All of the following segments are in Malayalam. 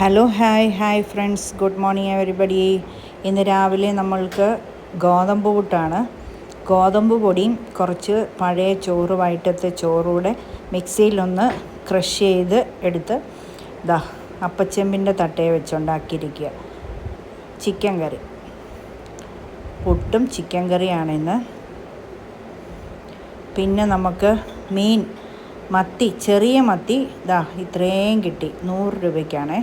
Hello hi friends, good morning everybody. ഇന്ന് രാവിലെ നമ്മൾക്ക് ഗോതമ്പ് പുട്ടാണ്. ഗോതമ്പ് പൊടിയും കുറച്ച് പഴയ ചോറ്, വൈകിട്ടത്തെ ചോറൂടെ മിക്സിയിലൊന്ന് ക്രഷ് ചെയ്ത് എടുത്ത് അപ്പച്ചെമ്പിൻ്റെ തട്ടയെ വെച്ചുണ്ടാക്കിയിരിക്കുക. ചിക്കൻ കറി, പുട്ടും ചിക്കൻ കറിയാണ് ഇന്ന്. പിന്നെ നമുക്ക് മീൻ, മത്തി, ചെറിയ മത്തി ഇത്രയും കിട്ടി. 100 രൂപയ്ക്കാണേ.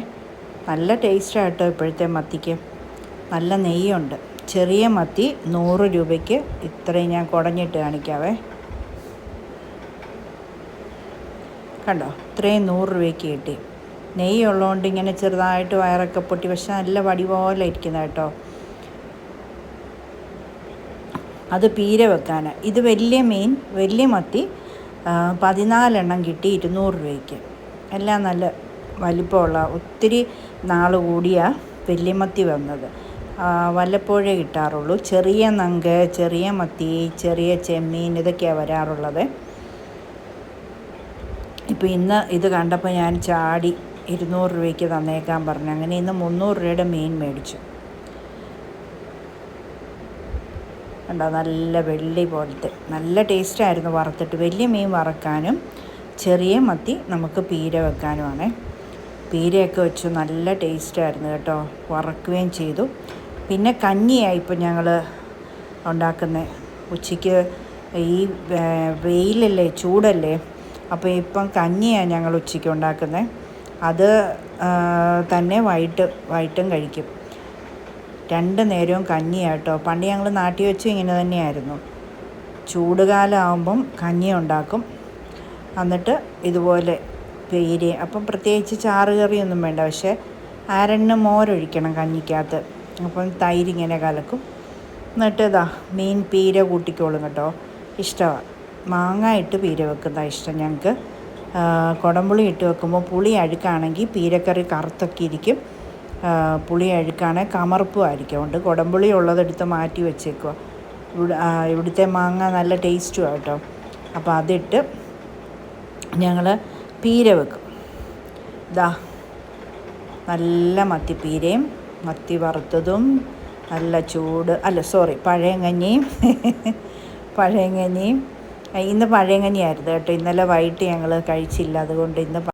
നല്ല ടേസ്റ്റായിട്ടോ ഇപ്പോഴത്തെ മത്തിക്ക്, നല്ല നെയ്യുണ്ട്. ചെറിയ മത്തി 100 രൂപയ്ക്ക് ഇത്രയും ഞാൻ കുടഞ്ഞിട്ട് കാണിക്കാവേ. കണ്ടോ, ഇത്രയും 100 രൂപയ്ക്ക് കിട്ടി. നെയ്യ് ഉള്ളതുകൊണ്ട് ഇങ്ങനെ ചെറുതായിട്ട് വയറൊക്കെ പൊട്ടി, പക്ഷെ നല്ല വടി പോലെ ഇരിക്കുന്ന കേട്ടോ. അത് പീര വെക്കാൻ. ഇത് വലിയ മീൻ, വലിയ മത്തി 14 എണ്ണം കിട്ടി 200 രൂപയ്ക്ക്. എല്ലാം നല്ല വലിപ്പമുള്ള, ഒത്തിരി നാൾ കൂടിയ വെല്ലിമത്തി വന്നത്. വല്ലപ്പോഴേ കിട്ടാറുള്ളൂ. ചെറിയ നങ്ക്, ചെറിയ മത്തി, ചെറിയ ചെമ്മീൻ ഇതൊക്കെയാണ് വരാറുള്ളത്. ഇപ്പോൾ ഇന്ന് ഇത് കണ്ടപ്പോൾ ഞാൻ ചാടി 200 രൂപയ്ക്ക് തന്നേക്കാൻ പറഞ്ഞു. അങ്ങനെ ഇന്ന് 300 രൂപയുടെ മീൻ മേടിച്ചു. കണ്ടോ, നല്ല വെള്ളി പോലത്തെ നല്ല ടേസ്റ്റായിരുന്നു വറുത്തിട്ട്. വലിയ മീൻ വറക്കാനും ചെറിയ മത്തി നമുക്ക് പീര വെക്കാനുമാണ്. പീരയൊക്കെ വെച്ചു നല്ല ടേസ്റ്റായിരുന്നു കേട്ടോ. വറക്കുകയും ചെയ്തു. പിന്നെ കഞ്ഞിയായി ഇപ്പോൾ ഞങ്ങൾ ഉണ്ടാക്കുന്നത്. ഉച്ചയ്ക്ക് ഈ വെയിലല്ലേ, ചൂടല്ലേ, അപ്പോൾ ഇപ്പം കഞ്ഞിയാണ് ഞങ്ങൾ ഉച്ചയ്ക്ക് ഉണ്ടാക്കുന്നത്. അത് തന്നെ വൈകിട്ടും കഴിക്കും. 2 നേരവും കഞ്ഞിയാട്ടോ. പണ്ട് ഞങ്ങൾ നാട്ടിൽ വെച്ച് ഇങ്ങനെ തന്നെയായിരുന്നു. ചൂടുകാലം ആകുമ്പം കഞ്ഞി ഉണ്ടാക്കും, എന്നിട്ട് ഇതുപോലെ പീര. അപ്പം പ്രത്യേകിച്ച് ചാറ് കറിയൊന്നും വേണ്ട, പക്ഷേ അരണ്ണ് മോരൊഴിക്കണം കഞ്ഞിക്കകത്ത്. അപ്പം തൈര് ഇങ്ങനെ കലക്കും. എന്നിട്ട് മീൻ പീര കൂട്ടിക്കോളും കേട്ടോ. ഇഷ്ടമാണ്. മാങ്ങ ഇട്ട് പീര വെക്കുന്നതാണ് ഇഷ്ടം ഞങ്ങൾക്ക്. കുടംപുളി ഇട്ട് വെക്കുമ്പോൾ പുളി അഴുക്കാണെങ്കിൽ പീരക്കറി കറുത്തൊക്കെ ഇരിക്കും. പുളി അഴുക്കാണെങ്കിൽ കമർപ്പും ആയിരിക്കും. അതുകൊണ്ട് കുടംപുളി ഉള്ളതെടുത്ത് മാറ്റി വെച്ചേക്കുക. ഇവിടുത്തെ മാങ്ങ നല്ല ടേസ്റ്റുമാണ് കേട്ടോ. അപ്പോൾ അതിട്ട് ഞങ്ങൾ പീര വെക്കും. നല്ല മത്തിപ്പീരയും മത്തി വറുത്തതും നല്ല പഴയങ്കഞ്ഞിയും പഴയങ്കഞ്ഞിയും. ഇന്ന് പഴയങ്കഞ്ഞിയായിരുന്നു കേട്ടോ. ഇന്നലെ വൈകിട്ട് ഞങ്ങൾ കഴിച്ചില്ല, അതുകൊണ്ട് ഇന്ന്